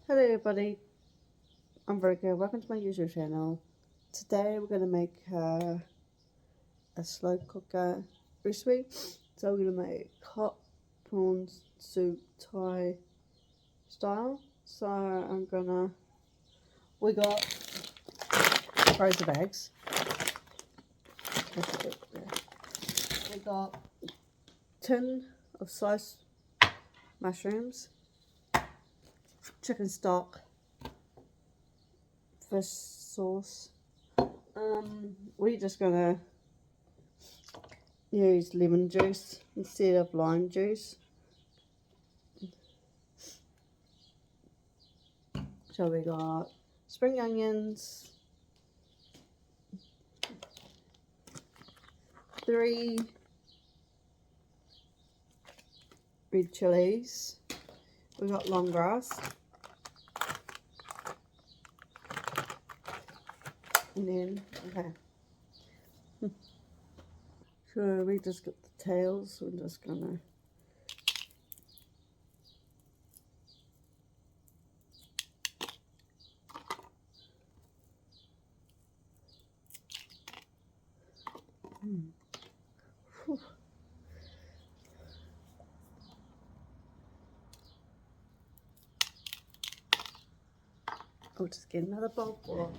Hello everybody, I'm very good. Welcome to my YouTube channel. Today we're going to make a slow cooker recipe. So we're going to make hot prawn soup Thai style. So we got frozen eggs. We got a tin of sliced mushrooms, chicken stock, fish sauce. We're just gonna use lemon juice instead of lime juice. So we got spring onions, 3 red chilies. We got lemongrass. And then, so we just got the tails. We're just gonna I'll just get another bowl for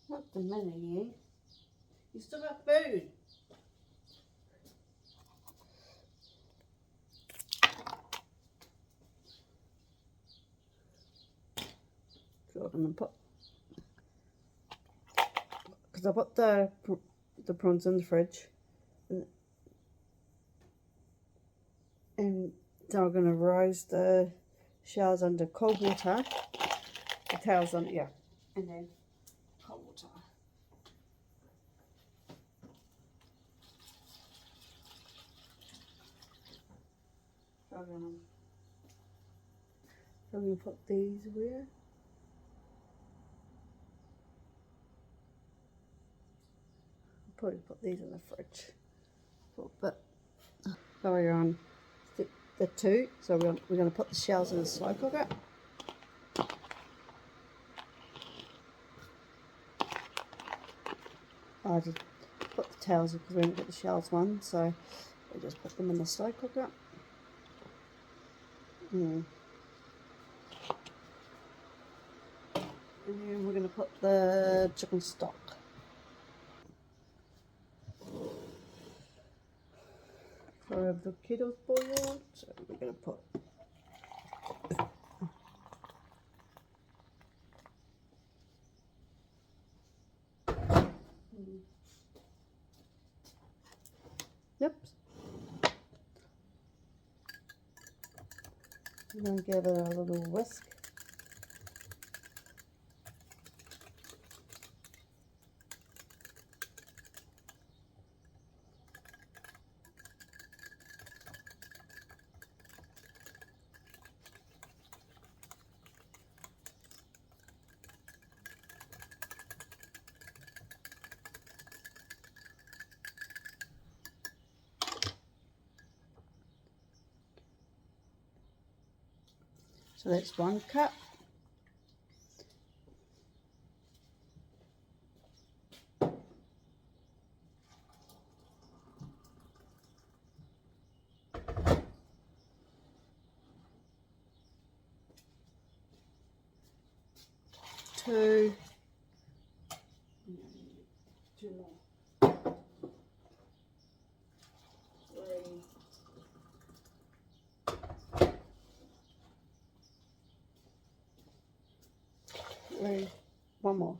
not the minute. You still got food. So I'm gonna put, because I put the prawns in the fridge, and so I'm gonna roast the shells under cold water. The tails on, yeah, and then cold water. So I'm gonna put these where. Probably put these in the fridge for a bit. So we're on the 2, so we're going to put the shells in the slow cooker. I just put the tails because we didn't get the shells one, so we just put them in the slow cooker. And then we're going to put the chicken stock. So the kettle's boiled, so we're going to put yep. I'm going to give it a little whisk. So that's 1 cup. 2, 2 more, 3, one more.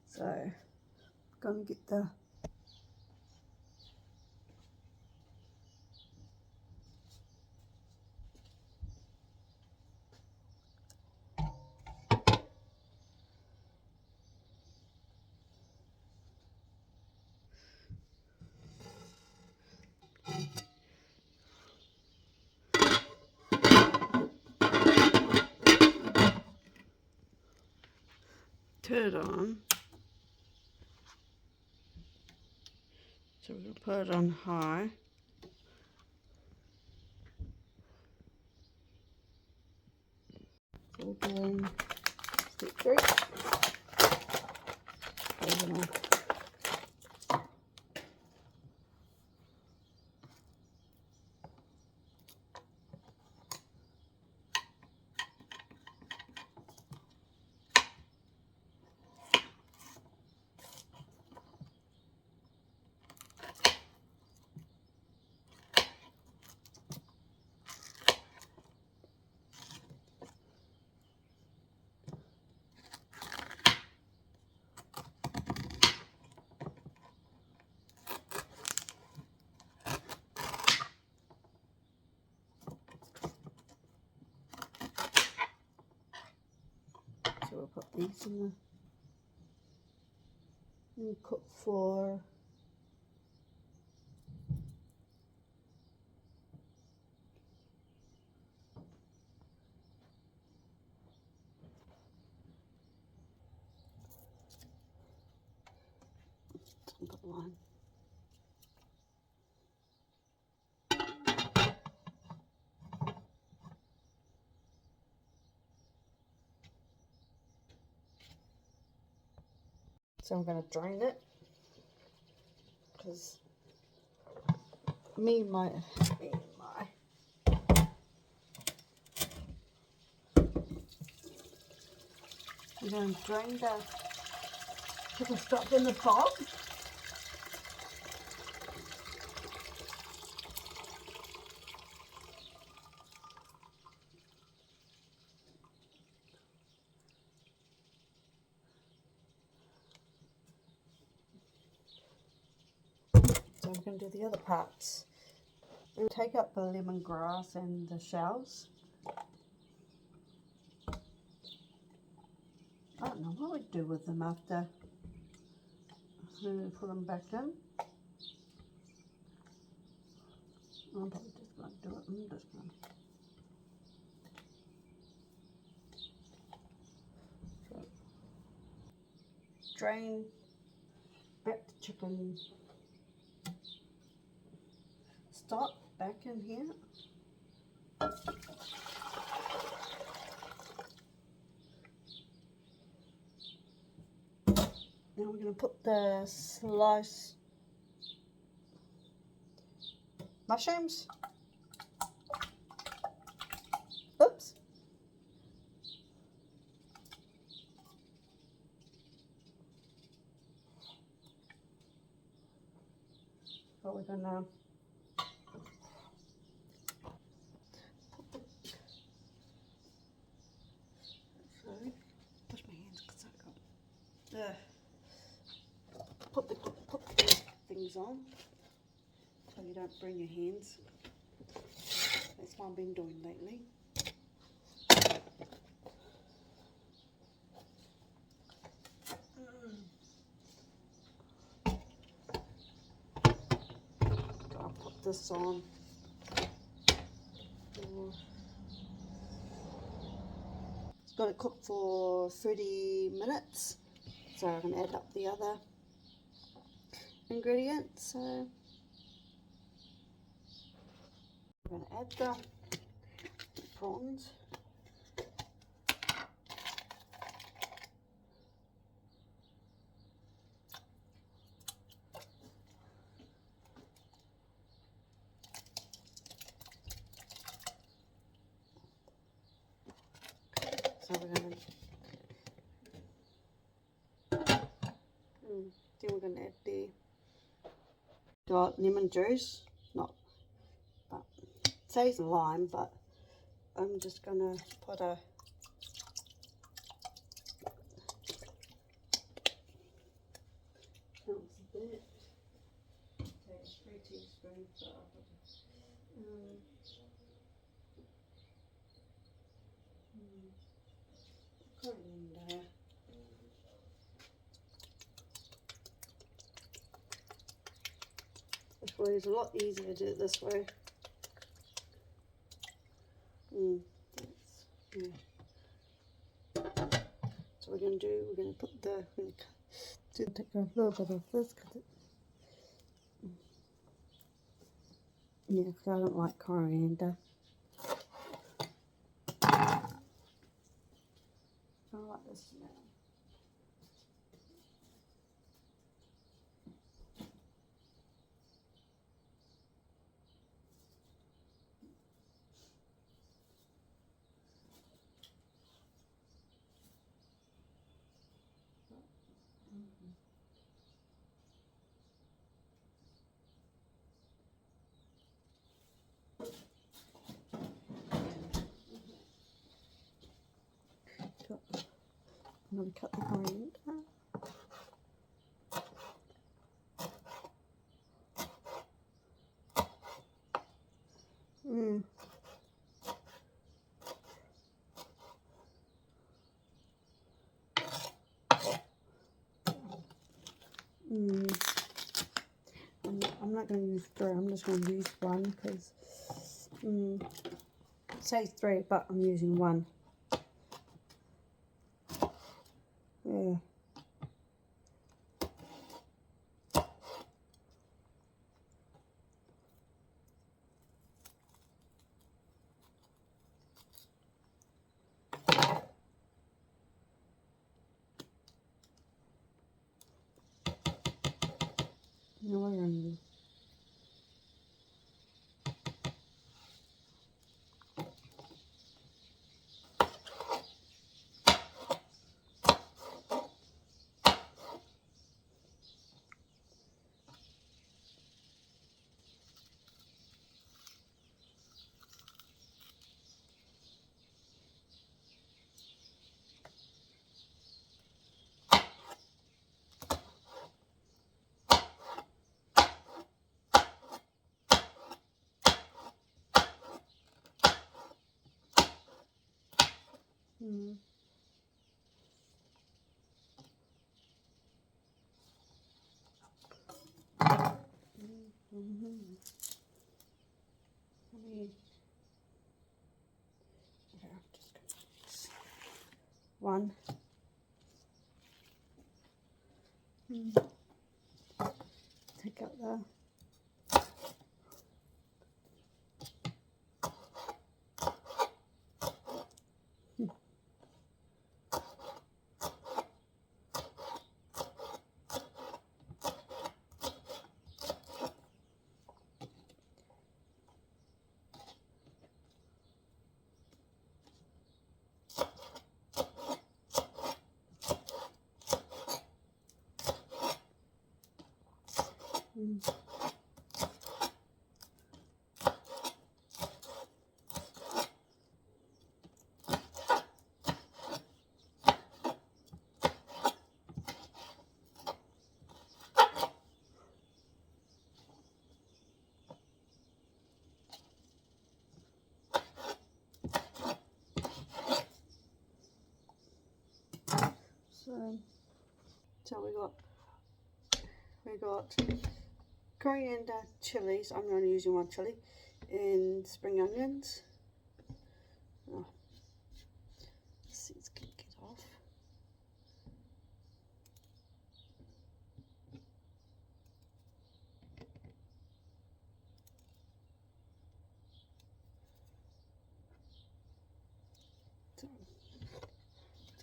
So, gonna get the turn it on. So we're going to put it on high. So we're doing step 3. Close it on. So we'll put these in the and cook for put one. So I'm going to drain it because I'm going to drain the stuff in the pot. So I'm going to do the other parts. We'll take out the lemongrass and the shells. I don't know what we'd do with them after. Put them back in. I'm probably just going to do it. I'm just going to drain back the chicken stock back in here. Now we're going to put the sliced mushrooms. Oops. So we're going to wash my hands because I got put the things on so you don't burn your hands. That's what I've been doing lately. I'll put this on. It's got to cook for 30 minutes. So I'm going to add up the other ingredients. So I'm going to add the prawns. So we're gonna then we're gonna add the got lemon juice, not but it says lime, but I'm just gonna put a ounce of that. Take 3 teaspoons, so I'll put coriander. This way is a lot easier to do it this way. Yeah. So we're going to put take a little bit of this, cause yeah, because I don't like coriander. I like this smell. I'm going to cut the coriander. I'm not going to use 3, I'm just going to use 1 because it says 3, but I'm using 1. Yeah. Now we're going one. Take out the so we got coriander, chilies. I'm only using 1 chili, and spring onions. Oh, seeds can get off.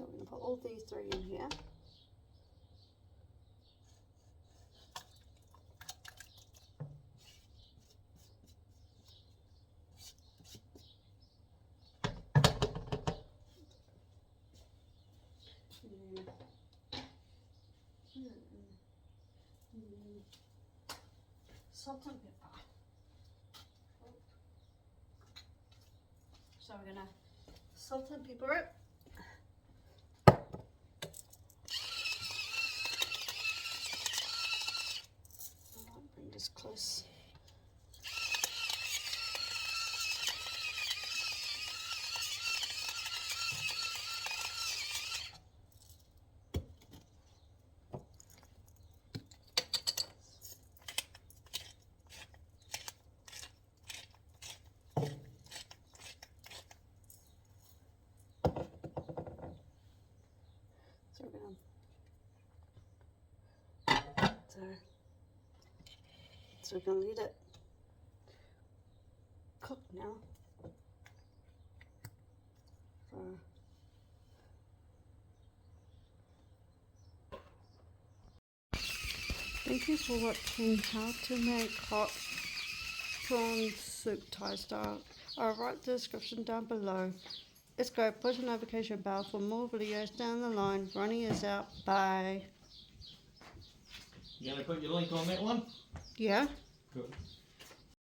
So we're going to put all these three in here. Salt and pepper. So we're gonna salt and pepper it. I'll bring this close. So we're going to let it cook now. Thank you for watching how to make hot prawn soup Thai style. I'll write the description down below. Let's go, push the notification bell for more videos down the line. Ronnie is out. Bye. You going to put your link on that one? Yeah. Good.